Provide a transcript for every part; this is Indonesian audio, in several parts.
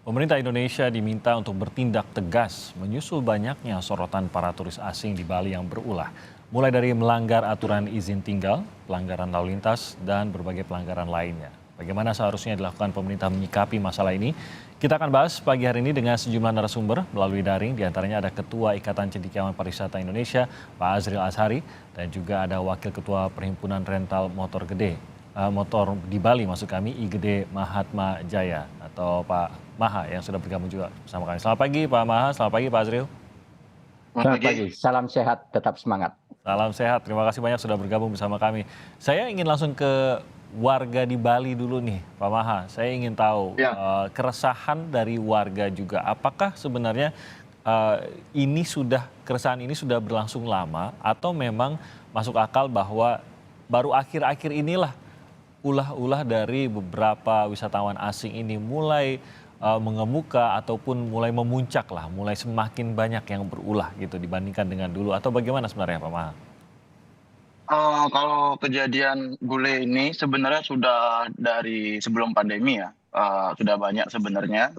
Pemerintah Indonesia diminta untuk bertindak tegas menyusul banyaknya sorotan para turis asing di Bali yang berulah. Mulai dari melanggar aturan izin tinggal, pelanggaran lalu lintas, dan berbagai pelanggaran lainnya. Bagaimana seharusnya dilakukan pemerintah menyikapi masalah ini? Kita akan bahas pagi hari ini dengan sejumlah narasumber melalui daring. Di antaranya ada Ketua Ikatan Cendekiawan Pariwisata Indonesia, Pak Azril Azhari, dan juga ada Wakil Ketua Perhimpunan Rental Motor Gede, motor di Bali maksud kami, IGD Mahatma Jaya atau Pak Maha yang sudah bergabung juga bersama kami. Selamat pagi Pak Maha, selamat pagi Pak Azril. Selamat pagi, salam sehat, tetap semangat. Salam sehat, terima kasih banyak sudah bergabung bersama kami. Saya ingin langsung ke warga di Bali dulu nih Pak Maha. Saya ingin tahu keresahan dari warga juga. Apakah sebenarnya keresahan ini sudah berlangsung lama atau memang masuk akal bahwa baru akhir-akhir inilah ulah-ulah dari beberapa wisatawan asing ini mulai mengemuka ataupun mulai memuncak lah, mulai semakin banyak yang berulah gitu dibandingkan dengan dulu, atau bagaimana sebenarnya Pak Maha? Kalau kejadian bule ini sebenarnya sudah dari sebelum pandemi ya, sudah banyak sebenarnya.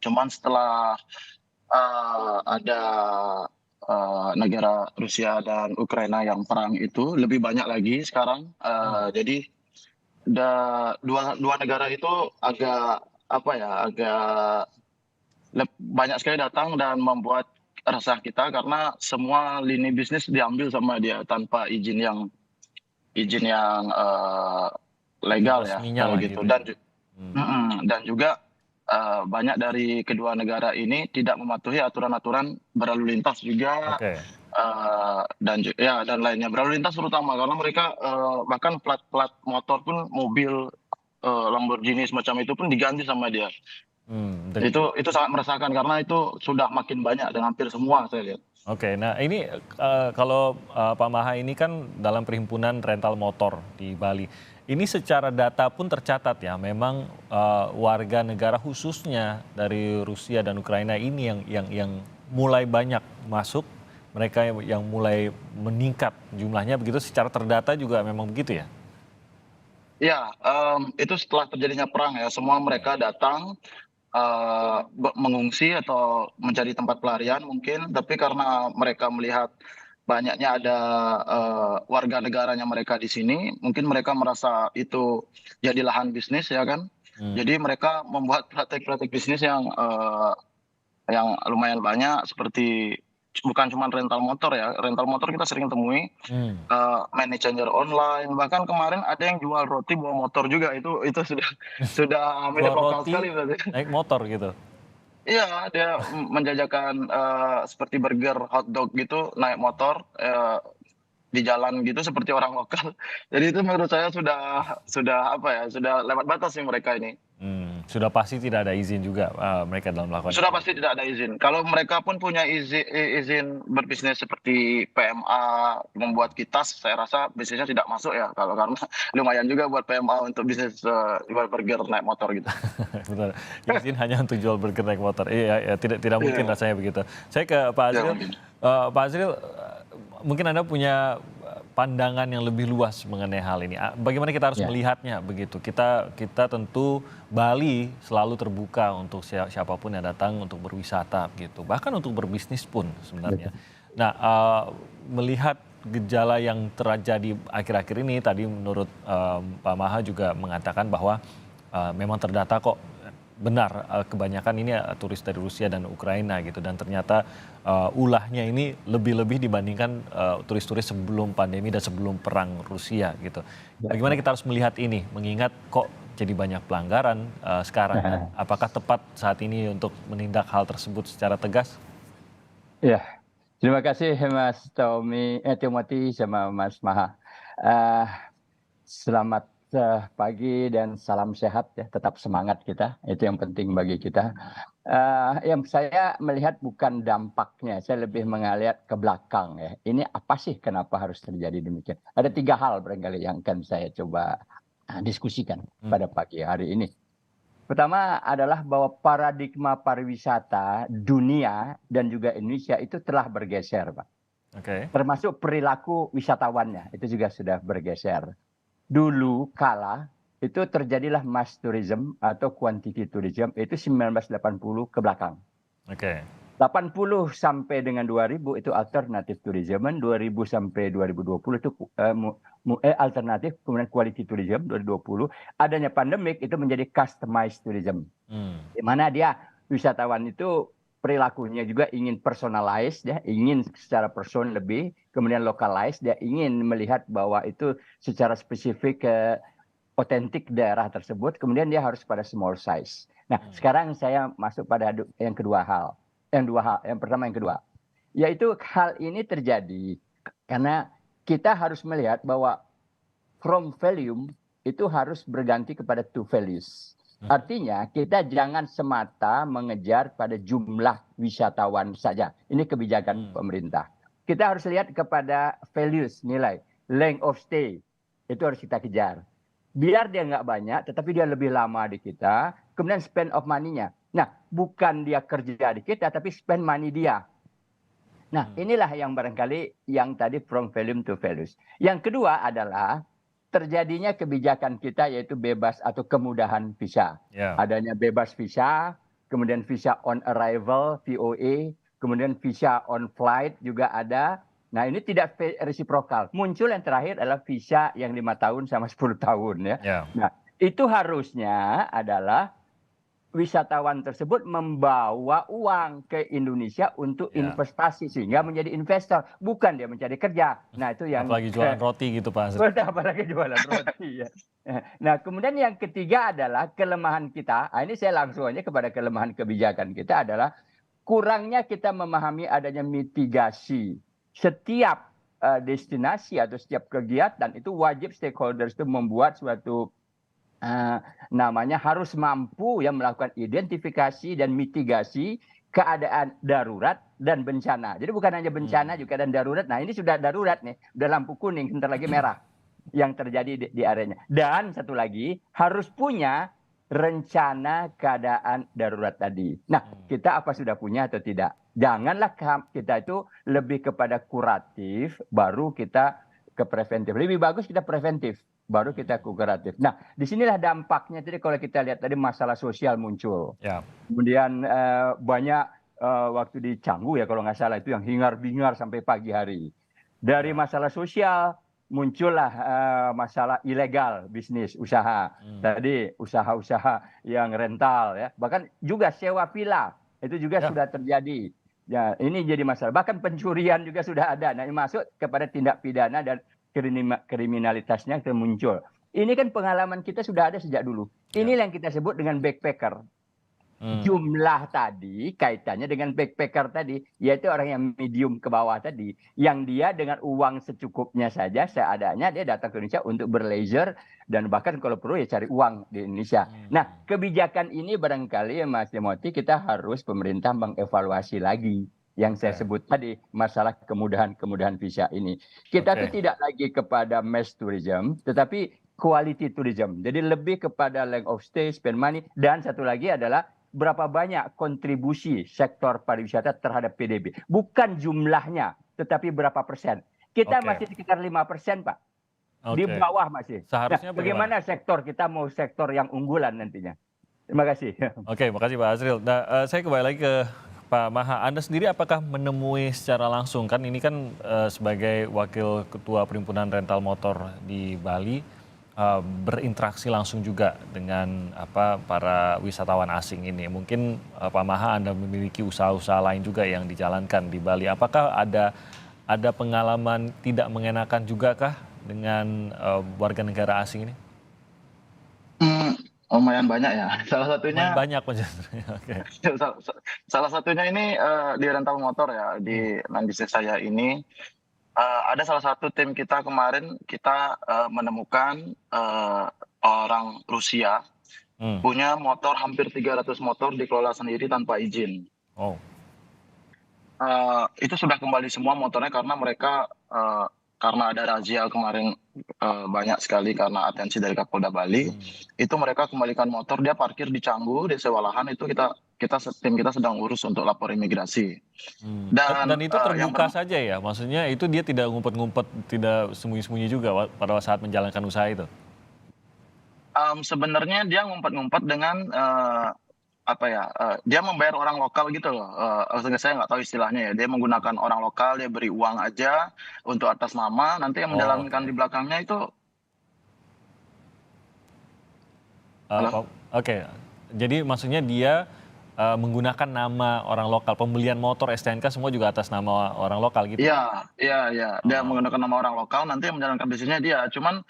Cuman setelah ada negara Rusia dan Ukraina yang perang itu lebih banyak lagi sekarang. Jadi dua negara itu agak banyak sekali datang dan membuat resah kita karena semua lini bisnis diambil sama dia tanpa izin yang legal ya Resminya kalau lah gitu. gitu ya. Dan juga banyak dari kedua negara ini tidak mematuhi aturan-aturan berlalu lintas juga. Oke. Dan lainnya berlalu lintas terutama karena mereka bahkan plat motor pun mobil Lamborghini semacam itu pun diganti sama dia. Itu sangat meresahkan karena itu sudah makin banyak dan hampir semua saya lihat. Oke, nah ini kalau Pak Maha ini kan dalam perhimpunan rental motor di Bali. Ini secara data pun tercatat ya, memang warga negara khususnya dari Rusia dan Ukraina ini yang mulai banyak masuk, mereka yang mulai meningkat jumlahnya begitu, secara terdata juga memang begitu ya? Ya, itu setelah terjadinya perang ya, semua mereka datang mengungsi atau mencari tempat pelarian mungkin, tapi karena mereka melihat banyaknya ada warga negaranya mereka di sini, mungkin mereka merasa itu jadi lahan bisnis ya kan. Jadi mereka membuat praktek-praktek bisnis yang lumayan banyak seperti bukan cuma rental motor ya, rental motor kita sering temui, money changer online, bahkan kemarin ada yang jual roti bawa motor juga, itu sudah milik Jual lokal roti, sekali berarti. naik motor gitu? Iya, dia menjajakan seperti burger, hotdog gitu, naik motor di jalan gitu seperti orang lokal. Jadi itu menurut saya sudah lewat batas sih mereka ini. Sudah pasti tidak ada izin juga mereka dalam melakukan Sudah itu. pasti tidak ada izin. Kalau mereka pun punya izin berbisnis seperti PMA, membuat kitas, saya rasa bisnisnya tidak masuk ya. Karena lumayan juga buat PMA untuk bisnis jual burger naik motor gitu. Betul. Izin hanya untuk jual burger naik motor. Iya, ya, tidak mungkin Iya, rasanya begitu. Saya ke Pak tidak Azril. mungkin. Pak Azril, mungkin Anda punya pandangan yang lebih luas mengenai hal ini. Bagaimana kita harus Ya. melihatnya begitu? Kita tentu Bali selalu terbuka untuk siapapun yang datang untuk berwisata gitu. Bahkan untuk berbisnis pun sebenarnya. Nah, melihat gejala yang terjadi akhir-akhir ini, tadi menurut Pak Maha juga mengatakan bahwa memang terdata kok benar kebanyakan ini turis dari Rusia dan Ukraina gitu, dan ternyata ulahnya ini lebih-lebih dibandingkan turis-turis sebelum pandemi dan sebelum perang Rusia gitu. Bagaimana kita harus melihat ini mengingat kok jadi banyak pelanggaran sekarang, dan apakah tepat saat ini untuk menindak hal tersebut secara tegas? Ya, terima kasih Mas Timothy sama Mas Maha. Selamat pagi dan salam sehat ya, tetap semangat kita, itu yang penting bagi kita. Yang saya melihat bukan dampaknya, saya lebih melihat ke belakang ya. Ini apa sih kenapa harus terjadi demikian? Ada 3 hal barangkali yang akan saya coba diskusikan pada pagi hari ini. Pertama adalah bahwa paradigma pariwisata dunia dan juga Indonesia itu telah bergeser, Pak. Oke. Termasuk perilaku wisatawannya, itu juga sudah bergeser. Dulu kala itu terjadilah mass tourism atau quantity tourism itu 1980 ke belakang. Oke. 80 sampai dengan 2000 itu alternatif tourism, 2000 sampai 2020 itu alternatif, kemudian quality tourism 2020. Adanya pandemik itu menjadi customized tourism. Di mana dia wisatawan itu perilakunya juga ingin personalized, ya, ingin secara person lebih, kemudian localized, dia ingin melihat bahwa itu secara spesifik otentik daerah tersebut, kemudian dia harus pada small size. Nah, sekarang saya masuk pada yang kedua hal. Yang pertama, yang kedua, yaitu hal ini terjadi karena kita harus melihat bahwa from volume itu harus berganti kepada to values. Artinya kita jangan semata mengejar pada jumlah wisatawan saja. Ini kebijakan pemerintah. Kita harus lihat kepada values, nilai, length of stay. Itu harus kita kejar. Biar dia nggak banyak, tetapi dia lebih lama di kita. Kemudian spend of money-nya. Nah, bukan dia kerja di kita, tapi spend money dia. Nah, inilah yang barangkali yang tadi from volume to values. Yang kedua adalah terjadinya kebijakan kita yaitu bebas atau kemudahan visa. Adanya bebas visa, kemudian visa on arrival, VOA, kemudian visa on flight juga ada. Nah, ini tidak resiprokal. Muncul yang terakhir adalah visa yang 5 tahun sama 10 tahun ya. Nah, itu harusnya adalah wisatawan tersebut membawa uang ke Indonesia untuk investasi sehingga menjadi investor, bukan dia mencari kerja. Nah, itu yang apalagi jualan roti gitu Pak Azril. Apalagi jualan roti ya. Nah, kemudian yang ketiga adalah kelemahan kita. Nah, ini saya langsung aja kepada kelemahan kebijakan kita adalah kurangnya kita memahami adanya mitigasi. Setiap destinasi atau setiap kegiatan itu wajib stakeholders itu membuat suatu namanya harus mampu ya melakukan identifikasi dan mitigasi keadaan darurat dan bencana. Jadi bukan hanya bencana juga dan darurat. Nah, ini sudah darurat nih, udah lampu kuning, sebentar lagi merah yang terjadi di areanya. Dan satu lagi harus punya rencana keadaan darurat tadi. Nah, kita apa sudah punya atau tidak? Janganlah kita itu lebih kepada kuratif, baru kita ke preventif. Lebih bagus kita preventif, baru kita kuratif. Nah, disinilah dampaknya. Jadi kalau kita lihat tadi masalah sosial muncul. Kemudian banyak waktu di Canggu ya kalau nggak salah itu yang hingar-bingar sampai pagi hari. Dari masalah sosial muncullah masalah ilegal bisnis usaha. Tadi usaha-usaha yang rental ya. Bahkan juga sewa villa itu juga sudah terjadi. Ya, ini jadi masalah. Bahkan pencurian juga sudah ada. Nah, ini masuk kepada tindak pidana dan kriminalitasnya muncul. Ini kan pengalaman kita sudah ada sejak dulu. Ini yang kita sebut dengan backpacker. Jumlah tadi kaitannya dengan backpacker tadi, yaitu orang yang medium ke bawah tadi, yang dia dengan uang secukupnya saja, seadanya dia datang ke Indonesia untuk berleisure dan bahkan kalau perlu ya cari uang di Indonesia. Nah, kebijakan ini barangkali ya Mas Timothy kita harus pemerintah mengevaluasi lagi yang saya sebut tadi masalah kemudahan visa ini. Kita tuh tidak lagi kepada mass tourism, tetapi quality tourism. Jadi lebih kepada length of stay, spend money, dan satu lagi adalah berapa banyak kontribusi sektor pariwisata terhadap PDB. Bukan jumlahnya, tetapi berapa persen. Kita masih sekitar 5%, Pak. Di bawah masih. Seharusnya bagaimana sektor kita mau sektor yang unggulan nantinya. Terima kasih. Oke, makasih Pak Azril. Nah, saya kembali lagi ke Pak Maha. Anda sendiri apakah menemui secara langsung, kan ini kan sebagai wakil ketua Perhimpunan Rental Motor di Bali, berinteraksi langsung juga dengan para wisatawan asing ini. Mungkin Pak Maha Anda memiliki usaha-usaha lain juga yang dijalankan di Bali. Apakah ada pengalaman tidak mengenakan juga kah dengan warga negara asing ini? Lumayan banyak ya. Salah satunya banyak salah satunya ini di rental motor ya di distrik saya ini. Ada salah satu tim kita kemarin kita menemukan orang Rusia punya motor hampir 300 motor dikelola sendiri tanpa izin. Itu sudah kembali semua motornya karena mereka karena ada razia kemarin banyak sekali karena atensi dari Kapolda Bali. Itu mereka kembalikan motor, dia parkir di Canggu, di sewa lahan, itu tim kita sedang urus untuk lapor imigrasi. Dan itu terbuka saja ya, maksudnya itu dia tidak ngumpet-ngumpet, tidak sembunyi-sembunyi juga pada saat menjalankan usaha itu? Sebenarnya dia ngumpet-ngumpet dengan apa ya? Dia membayar orang lokal gitu loh. Saya nggak tahu istilahnya ya. Dia menggunakan orang lokal, dia beri uang aja untuk atas nama. Nanti yang Oh, menjalankan oke. di belakangnya itu. Halo? Oke, jadi maksudnya dia menggunakan nama orang lokal, pembelian motor STNK semua juga atas nama orang lokal gitu ya? Iya, iya, iya. Dia Oh, menggunakan nama orang lokal. Nanti yang menjalankan bisnisnya dia. Cuman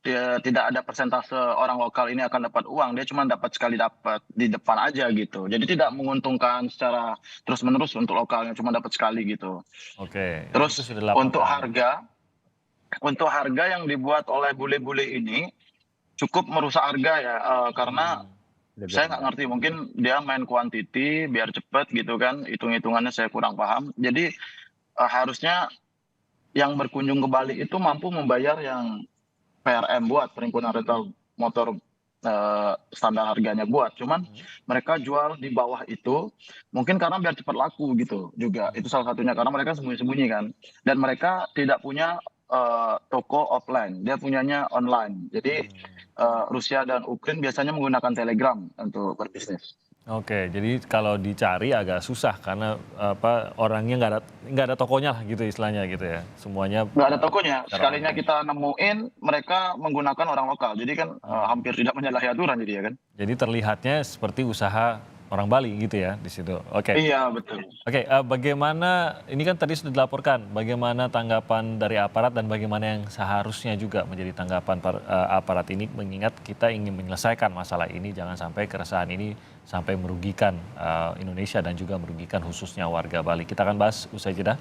dia tidak ada persentase orang lokal ini akan dapat uang. Dia cuma dapat sekali dapat di depan aja gitu. Jadi tidak menguntungkan secara terus-menerus untuk lokalnya. Cuma dapat sekali gitu. oke, itu Terus sudah untuk dilaporkan. harga yang dibuat oleh bule-bule ini cukup merusak harga ya, karena Lebih saya nggak rendah. ngerti, mungkin dia main kuantiti biar cepet gitu kan, hitung-hitungannya saya kurang paham. Jadi harusnya yang berkunjung ke Bali itu mampu membayar yang PRM buat perhimpunan rental motor, standar harganya buat. Cuman mereka jual di bawah itu, mungkin karena biar cepat laku gitu juga. Itu salah satunya karena mereka sembunyi-sembunyi kan. Dan mereka tidak punya toko offline, dia punyanya online. Jadi Rusia dan Ukraina biasanya menggunakan Telegram untuk berbisnis. Oke, jadi kalau dicari agak susah karena orangnya nggak ada tokonya lah gitu istilahnya gitu ya. Semuanya Nggak ada tokonya. secara Sekalinya online. kita nemuin, mereka menggunakan orang lokal. Jadi kan hampir tidak menyalahi aturan jadi ya kan. Jadi terlihatnya seperti usaha orang Bali gitu ya di situ. Oke. Iya, betul. Oke, bagaimana ini kan tadi sudah dilaporkan, bagaimana tanggapan dari aparat dan bagaimana yang seharusnya juga menjadi tanggapan aparat ini mengingat kita ingin menyelesaikan masalah ini, jangan sampai keresahan ini sampai merugikan Indonesia dan juga merugikan khususnya warga Bali. Kita akan bahas usai jeda.